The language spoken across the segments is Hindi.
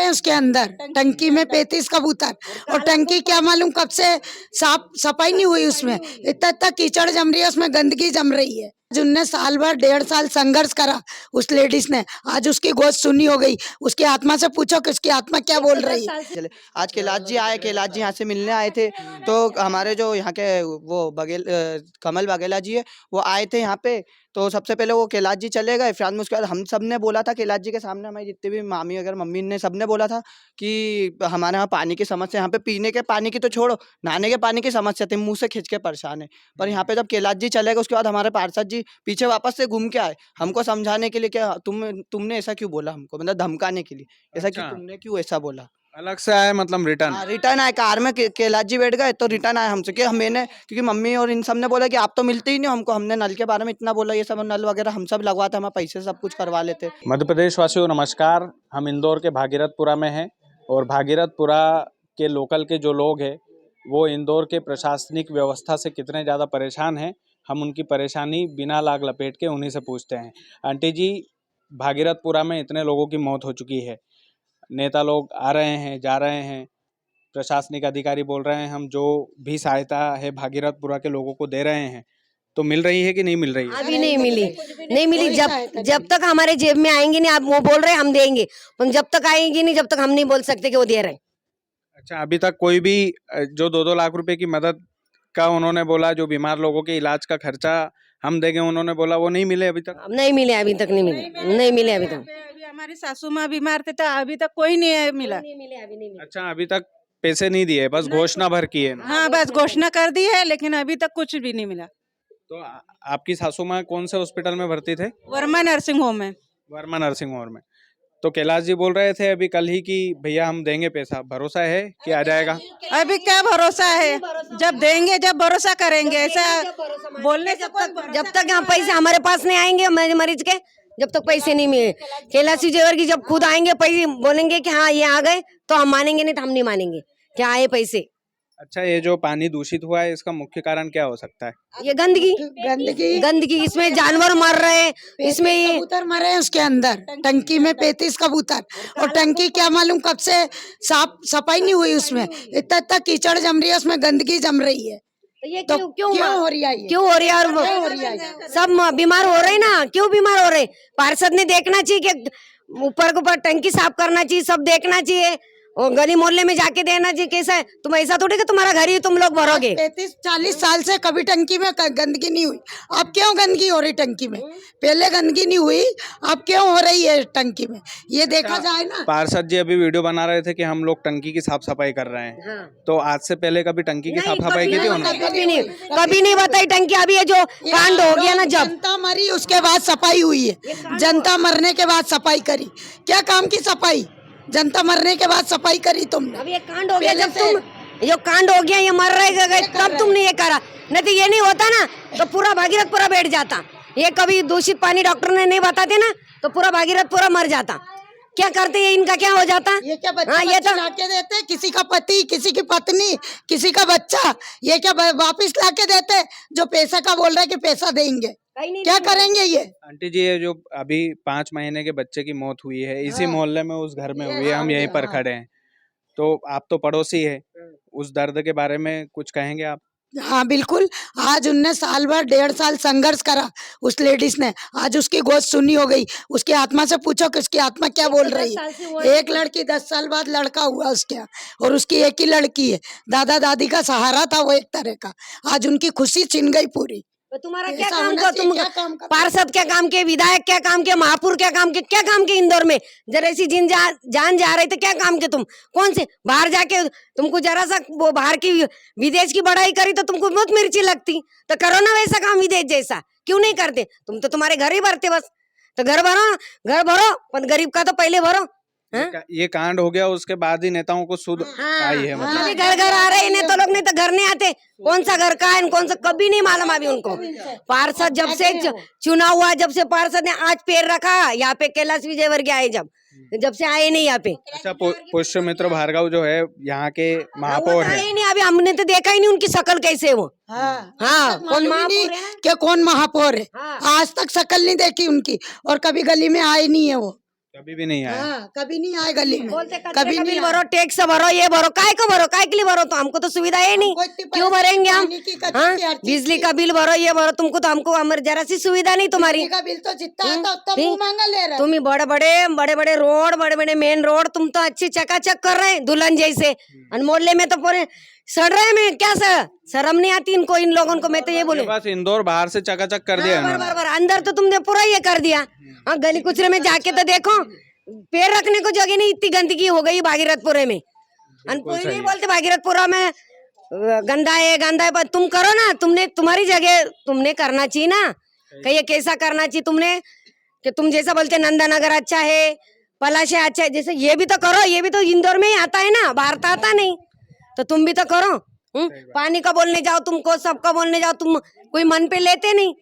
हैं उसके अंदर टंकी में 35 कबूतर। और टंकी क्या मालूम कब से साफ सफाई नहीं हुई, उसमें इतना इतना कीचड़ जम रही है, उसमें गंदगी जम रही है। उनने साल भर 1.5 साल संघर्ष करा उस लेडीज ने, आज उसकी गोद सुनी हो गई। उसकी आत्मा से पूछो कि उसकी आत्मा क्या बोल रही है। चले आज कैलाश जी आए, कैलाश जी यहाँ से मिलने आए थे। तो हमारे जो यहाँ के वो कमल बघेला जी है, वो आए थे यहाँ पे। तो सबसे पहले वो कैलाश जी चले गए, फिर उसके बाद हम सब ने बोला था कैलाश जी के सामने, हमारी जितनी भी मामी अगर मम्मी ने सब ने बोला था कि हमारे यहाँ पानी की समस्या, यहाँ पे पीने के पानी की तो छोड़ो, नहाने के पानी की समस्या थी, मुंह से खींच के परेशान है। पर यहाँ पे जब कैलाश जी चले गए, उसके बाद हमारे पार्षद जी पीछे वापस से घूम के आए हमको समझाने के लिए कि तुमने ऐसा क्यों बोला हमको, मतलब धमकाने के लिए, ऐसा क्यों, अच्छा। तुमने क्यों ऐसा बोला। अलग से आए मतलब रिटर्न। हाँ, रिटर्न आए कार में, कैलाश जी बैठ गए तो रिटर्न आए हमसे कि मैंने, क्योंकि मम्मी और इन सब ने बोला कि आप तो मिलते ही नहीं हमको, हमने नल के बारे में इतना बोला, ये सब नल वगैरह हम सब लगवाते, हम पैसे सब कुछ करवा लेते। मध्य प्रदेश वासियों नमस्कार, हम इंदौर के भागीरथपुरा में हैं और भागीरथपुरा के लोकल के जो लोग हैं वो इंदौर के प्रशासनिक व्यवस्था से कितने ज़्यादा परेशान हैं, हम उनकी परेशानी बिना लाग लपेट के उन्हीं से पूछते हैं। आंटी जी, भागीरथपुरा में इतने लोगों की मौत हो चुकी है, नेता लोग आ रहे हैं जा रहे हैं, प्रशासनिक अधिकारी बोल रहे हैं हम जो भी सहायता है भागीरथपुरा के लोगों को दे रहे हैं, तो मिल रही है कि नहीं मिल रही है? अभी नहीं मिली, नहीं मिली। जब तक हमारे जेब में आएंगे नहीं, आप वो बोल रहे हैं हम देंगे, पर जब तक आएंगी नहीं, जब तक हम नहीं बोल सकते कि वो दे रहे हैं। अच्छा, अभी तक कोई भी जो 2-2 लाख रुपए की मदद का उन्होंने बोला, जो बीमार लोगों के इलाज का खर्चा हम देंगे उन्होंने बोला, वो नहीं मिले अभी तक? नहीं मिले, अभी तक नहीं मिले, नहीं मिले अभी तक। अभी हमारी सासू माँ बीमार थे तो अभी तक कोई नहीं मिला। नहीं मिले, अभी नहीं मिले। अच्छा, अभी तक पैसे नहीं दिए, बस घोषणा भर की है ना? हाँ, बस घोषणा कर दी है, लेकिन अभी तक कुछ भी नहीं मिला। तो आपकी सासू माँ कौन से हॉस्पिटल में भर्ती थे? वर्मा नर्सिंग होम में। वर्मा नर्सिंग होम में। तो कैलाश जी बोल रहे थे अभी कल ही कि भैया हम देंगे पैसा, भरोसा है कि आ जाएगा? अभी क्या भरोसा है, जब देंगे जब भरोसा करेंगे, ऐसा बोलने से जब तक यहाँ पैसे हमारे पास नहीं आएंगे मरीज के, जब तक पैसे नहीं मिले, कैलाश जेवर की जब खुद आएंगे पैसे बोलेंगे कि हाँ ये आ गए तो हम मानेंगे, नहीं तो हम नहीं मानेंगे क्या आए पैसे। अच्छा, ये जो पानी दूषित हुआ है इसका मुख्य कारण क्या हो सकता है? ये गंदगी, गंदगी गंदगी, इसमें जानवर मर रहे हैं, इसमें ये कबूतर मरे हैं उसके अंदर टंकी में 35 कबूतर। और टंकी क्या मालूम कब से साफ सफाई नहीं हुई, उसमें इतना इतना कीचड़ जम रही है, उसमें गंदगी जम रही है। ये तो क्यों हो रही है ये? क्यों हो रही है? और सब बीमार हो रहे हैं ना, क्यों बीमार हो रहे? पार्षद ने देखना चाहिए कि ऊपर के ऊपर टंकी साफ करना चाहिए, सब देखना चाहिए, और गली मोहल्ले में जाके देना चाहिए। कैसा है, तुम ऐसा थोड़ी कि तुम्हारा घर ही तुम लोग भरोगे। 35-40 साल से कभी टंकी में गंदगी नहीं हुई, अब क्यों गंदगी हो रही टंकी में? पहले गंदगी नहीं हुई, अब क्यों हो रही है टंकी में? ये देखा जाए ना। पार्षद जी अभी वीडियो बना रहे थे कि हम लोग टंकी की साफ सफाई कर रहे हैं। हाँ। तो आज से पहले कभी टंकी की साफ सफाई की थी उन्होंने? कभी नहीं बताई टंकी। अभी ये जो कांड हो गया ना, जब जनता मरी उसके बाद सफाई हुई है, जनता मरने के बाद सफाई करी। क्या काम की सफाई? जनता मरने के बाद सफाई करी तुमने। अब ये कांड हो गया, जब तुम ये कांड हो गया, ये मर रहे गए, तब तुमने ये करा, नहीं तो ये नहीं होता ना तो पूरा भागीरथपुरा बैठ जाता। ये कभी दूषित पानी डॉक्टर ने नहीं बताते ना तो पूरा भागीरथपुरा मर जाता। क्या करते हैं, इनका क्या हो जाता? ये क्या बच्चा ये तो लाके देते, किसी का पति, किसी की पत्नी, किसी का बच्चा, ये क्या वापिस लाके देते? जो पैसा का बोल रहे कि पैसा देंगे, क्या करेंगे ये? आंटी जी, ये जो अभी 5 महीने के बच्चे की मौत हुई है इसी मोहल्ले में उस घर में हुई है, हम यहीं पर खड़े हैं, तो आप तो पड़ोसी है, उस दर्द के बारे में कुछ कहेंगे आप? हाँ बिल्कुल, आज उनने साल भर 1.5 साल संघर्ष करा उस लेडीज ने, आज उसकी गोद सुनी हो गई। उसकी आत्मा से पूछो कि उसकी आत्मा क्या बोल रही है। एक लड़की 10 साल बाद लड़का हुआ उसके यहाँ, और उसकी एक ही लड़की है, दादा दादी का सहारा था वो एक तरह का, आज उनकी खुशी छिन गई पूरी। तो तुम्हारा क्या ऐसा काम होना का? चाहिए, तुम क्या काम का? पार्षद क्या काम के, विधायक क्या काम के, महापौर क्या काम के, क्या काम के इंदौर में? जरा ऐसी जान जा रही तो क्या काम के? तुम कौन से बाहर जाके तुमको जरा सा वो बाहर की विदेश की बढ़ाई करी तो तुमको बहुत मिर्ची लगती, तो करो ना वैसा काम विदेश जैसा, क्यों नहीं करते? तुम तो तुम्हारे घर ही भरते बस, तो घर भरो पर गरीब का तो पहले भरो। ये कांड हो गया उसके बाद ही नेताओं को सुध आई है, मतलब अभी घर घर आ रहे हैं तो लोग, नहीं तो घर नहीं आते। कौन सा घर का है कौन सा, कभी नहीं मालूम अभी उनको। पार्षद जब से चुनाव हुआ, जब से पार्षद ने आज पैर रखा यहाँ पे, कैलाश विजयवर्गीय आए जब से आए नहीं यहाँ पे। अच्छा, पुष्यमित्र भार्गव जो है यहाँ के महापौर है, आए नहीं अभी, हमने तो देखा ही नहीं उनकी शकल कैसे वो। हाँ, कौन महापौर है? क्या कौन महापौर है? आज तक शकल नहीं देखी उनकी, और कभी गली में आए नहीं है वो। कभी भी नहीं आया। हाँ, कभी नहीं आए गली में, बोलते कचरे कभी का नहीं बिल आए। भरो, टैक्स भरो, ये भरो, काय के लिए भरो? तो हमको तो सुविधा है नहीं, हमको इतनी क्यों परेशानी भरेंगे हम? पानी की, कचरे हाँ, की, हर चीज बिजली की। का बिल भरो, ये भरो, तुमको तो हमको हमारी जरा सी सुविधा नहीं तुम्हारी। बिजली का बिल तो जितना आता उतना फिर मुंह मांगा ले रहा है। तुम ही बड़े बड़े रोड, बड़े बड़े मेन रोड तुम तो अच्छी चकाचक कर रहे हैं दुल्हन जैसे, और मोहल्ले में तो पूरे सड़ रहे हैं। मैं क्या शर्म नहीं आती इनको, इन लोगों को? मैं तो ये बोले, बस इंदौर बाहर से चकाचक कर दिया हाँ, इन्होंने। बराबर, अंदर तो तुमने पूरा ये कर दिया। हाँ, गली कुचरे में जाके तो देखो, पैर रखने को जगह नहीं, इतनी गंदगी हो गई भागीरथपुरे में। कोई नहीं बोलते भागीरथपुरा में गंदा है, पर तुम करो ना, तुमने तुम्हारी जगह तुमने करना चाहिए ना। कहिए कैसा करना चाहिए तुमने, कि तुम जैसा बोलते नंदानगर अच्छा है, पलाशे अच्छा है, जैसे ये भी तो करो। ये भी तो इंदौर में ही आता है ना, बाहर तो आता नहीं, तो तुम भी तो करो। पानी का बोलने जाओ, तुमको सबका बोलने जाओ, तुम कोई मन पे लेते नहीं।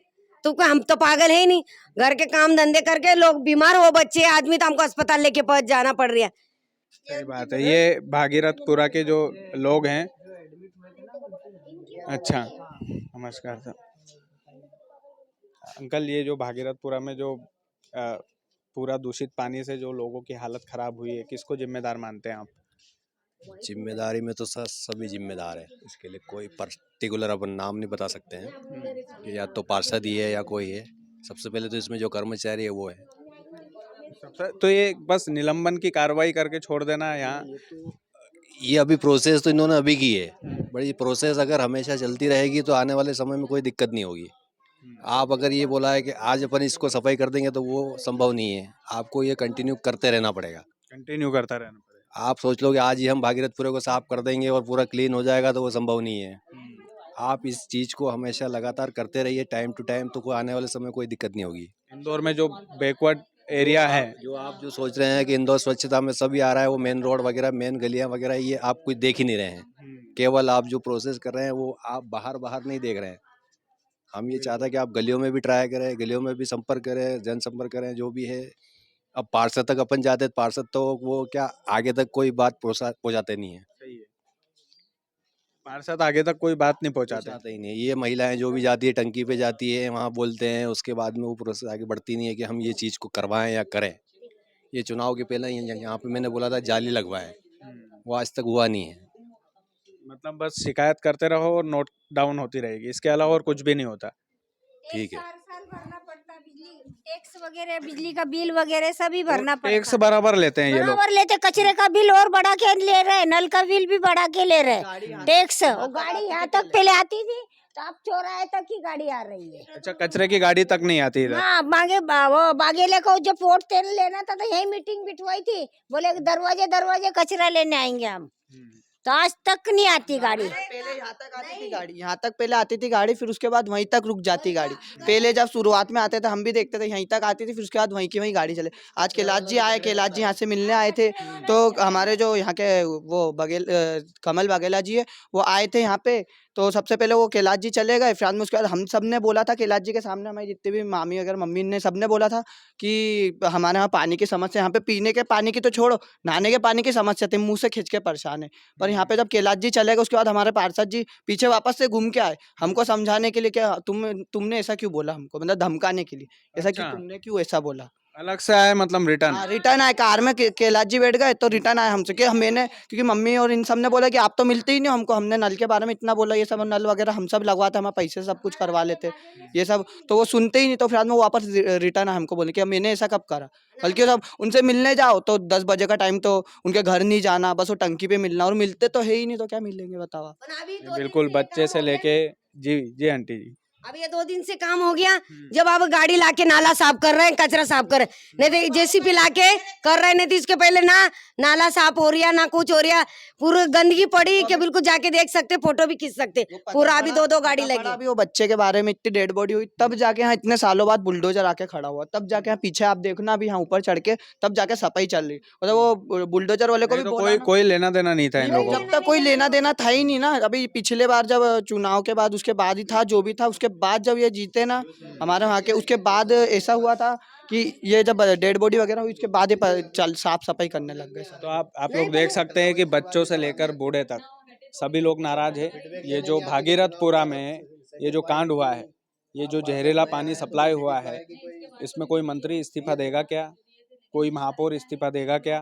तो हम तो पागल है ही नहीं, घर के काम धंधे करके लोग बीमार हो, बच्चे आदमी, तो हमको अस्पताल लेके पहुंच जाना पड़ रहा है। सही बात है। ये भागीरथपुरा के जो लोग हैं। अच्छा, नमस्कार सर। अंकल, ये जो भागीरथपुरा में जो पूरा दूषित पानी से जो लोगों की हालत खराब हुई है, किसको जिम्मेदार मानते हैं आप? जिम्मेदारी में तो सर सभी जिम्मेदार है, इसके लिए कोई पर्टिकुलर अपन नाम नहीं बता सकते हैं कि या तो पार्षद ही है या कोई है। सबसे पहले तो इसमें जो कर्मचारी है वो है। तो ये बस निलंबन की कार्रवाई करके छोड़ देना है यहाँ? ये अभी प्रोसेस तो इन्होंने अभी की है, बड़ी प्रोसेस अगर हमेशा चलती रहेगी तो आने वाले समय में कोई दिक्कत नहीं होगी। आप अगर ये बोला है कि आज अपन इसको सफाई कर देंगे तो वो संभव नहीं है, आपको ये कंटिन्यू करते रहना पड़ेगा। कंटिन्यू करता रहना पड़ेगा। आप सोच लो कि आज ही हम भागीरथपुरे को साफ कर देंगे और पूरा क्लीन हो जाएगा, तो वो संभव नहीं है। आप इस चीज को हमेशा लगातार करते रहिए टाइम टू टाइम, तो कोई आने वाले समय कोई दिक्कत नहीं होगी। इंदौर में जो बैकवर्ड एरिया है, जो आप जो सोच रहे हैं कि इंदौर स्वच्छता में सभी आ रहा है, वो मेन रोड वगैरह, मेन गलियां वगैरह, ये आप कुछ देख ही नहीं रहे हैं। केवल आप जो प्रोसेस कर रहे हैं वो आप बाहर नहीं देख रहे हैं। हम ये चाहते हैं कि आप गलियों में भी ट्राई करें, गलियों में भी संपर्क करें, जनसंपर्क करें, जो भी है। अब पार्षद तक अपन जाते हैं, पार्षद तो वो क्या आगे तक कोई बात पहुंचाते नहीं है। सही है, पार्षद आगे तक कोई बात नहीं पहुंचाते। पहुंचाते ही नहीं। ये महिलाएं जो भी जाती है टंकी पे जाती है, वहाँ बोलते हैं, उसके बाद में वो प्रोसेस आगे बढ़ती नहीं है कि हम ये चीज़ को करवाएं या करें। ये चुनाव के पहले यहाँ पे मैंने बोला था जाली लगवाएं, वो आज तक हुआ नहीं है। मतलब बस शिकायत करते रहो और नोट डाउन होती रहेगी, इसके अलावा और कुछ भी नहीं होता। ठीक है। साल भरना पड़ता है, बिजली टैक्स वगैरह, बिजली का बिल वगैरह सभी भरना पड़ता है। टैक्स बराबर लेते हैं ये लोग। बराबर लेते, कचरे का बिल और बढ़ा के ले रहे, नल का बिल भी बढ़ा के ले रहे, टैक्स। और गाड़ी यहाँ तक पहले आती थी, तो अब चौराहे तक ही गाड़ी आ रही है। अच्छा, कचरे की गाड़ी तक नहीं आती इधर? हाँ, वो बागेले को जब वोट तेल लेना था तो यही मीटिंग बिठवाई थी, बोले दरवाजे कचरा लेने आएंगे हम, तो आज तक नहीं आती गाड़ी। पहले यहाँ तक आती थी गाड़ी, यहाँ तक पहले आती थी गाड़ी, फिर उसके बाद वहीं तक रुक जाती गाड़ी। पहले जब शुरुआत में आते थे हम भी देखते थे, यहीं तक आती थी, फिर उसके बाद वहीं की वहीं गाड़ी चले। आज कैलाश जी आए, कैलाश जी यहाँ से मिलने आए थे, तो हमारे जो यहाँ के वो कमल बागेला जी है, वो आए थे यहाँ पे। तो सबसे पहले वो कैलाश जी चले गए, फिर उसके बाद हम सब ने बोला था कैलाश जी के सामने, हमारी जितनी भी मामी वगैरह मम्मी ने सब ने बोला था कि हमारे यहाँ पानी की समस्या, यहाँ पे पीने के पानी की तो छोड़ो, नहाने के पानी की समस्या थी, मुँह से खिंच के परेशान है। पर यहाँ पे जब कैलाश जी चले गए, उसके बाद हमारे पार्षद जी पीछे वापस से घूम के आए, हमको समझाने के लिए कि तुमने ऐसा क्यों बोला, हमको मतलब धमकाने के लिए, ऐसा क्यों, अच्छा। तुमने क्यों ऐसा बोला। अलग से आए मतलब रिटर्न? रिटर्न आए, कार में कैलाश जी बैठ गए तो रिटर्न आए हमसे कि मैंने, क्योंकि मम्मी और इन सब ने बोला कि आप तो मिलते ही नहीं हमको, हमने नल के बारे में इतना बोला, ये सब नल वगैरह हम सब लगवाते, हम पैसे सब कुछ करवा लेते ये सब, तो वो सुनते ही नहीं। तो फिर में वापस रिटर्न आए, हमको बोले कि मैंने ऐसा कब करा। बल्कि सब उनसे मिलने जाओ तो 10 बजे का टाइम, तो उनके घर नहीं जाना, बस वो टंकी पे मिलना, और मिलते तो है ही नहीं, तो क्या मिलेंगे बताओ आप। बिल्कुल, बच्चे से लेके। जी जी आंटी जी। अब ये 2 दिन से काम हो गया, जब अब गाड़ी लाके नाला साफ कर रहे हैं, कचरा साफ कर रहे हैं, नहीं तो जेसीबी लाके कर रहे, नहीं तो इसके पहले ना नाला साफ हो रहा, ना कुछ हो रहा, पूरी गंदगी पड़ी कि बिल्कुल जाके देख सकते, फोटो भी खींच सकते, पूरा अभी 2 गाड़ी लगी। अभी वो बच्चे के बारे में इतनी डेड बॉडी हुई, तब जाके यहाँ इतने सालों बाद बुलडोजर आके खड़ा हुआ, तब जाके यहाँ पीछे आप देखना अभी यहाँ ऊपर चढ़ के, तब जाके सफाई चल रही। मतलब वो बुलडोजर वाले को भी तो बोला कोई लेना देना नहीं था इन लोगों जब तक कोई लेना देना था ही नहीं ना। अभी पिछले बार जब चुनाव के बाद, उसके बाद ही था जो भी था, उसके बाद जब ये जीते ना हमारे वहाँ के, उसके बाद ऐसा हुआ था कि ये जब डेड बॉडी वगैरह हुई, उसके बाद चल साफ सफाई करने लग गए। तो आप लोग देख सकते हैं कि बच्चों से लेकर बूढ़े तक सभी लोग नाराज है। ये जो भागीरथपुरा में ये जो कांड हुआ है, ये जो जहरीला पानी सप्लाई हुआ है, इसमें कोई मंत्री इस्तीफा देगा क्या? कोई महापौर इस्तीफा देगा क्या,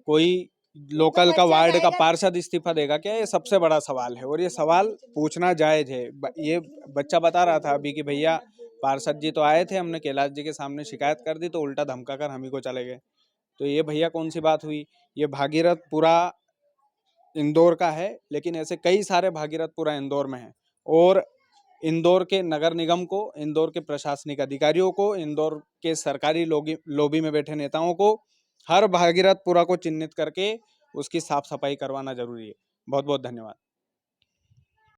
कोई लोकल का वार्ड का पार्षद इस्तीफा देगा क्या, ये सबसे बड़ा सवाल है और ये सवाल पूछना जायज है। ये बच्चा बता रहा था अभी कि भैया पार्षद जी तो आए थे, हमने कैलाश जी के सामने शिकायत कर दी तो उल्टा धमका कर हम ही को चले गए। तो ये भैया कौन सी बात हुई? ये भागीरथपुरा इंदौर का है, लेकिन ऐसे कई सारे भागीरथपुरा इंदौर में हैं और इंदौर के नगर निगम को, इंदौर के प्रशासनिक अधिकारियों को, इंदौर के सरकारी लॉबी में बैठे नेताओं को हर भागीरथपुरा को चिन्हित करके उसकी साफ सफाई करवाना जरूरी है। बहुत बहुत धन्यवाद।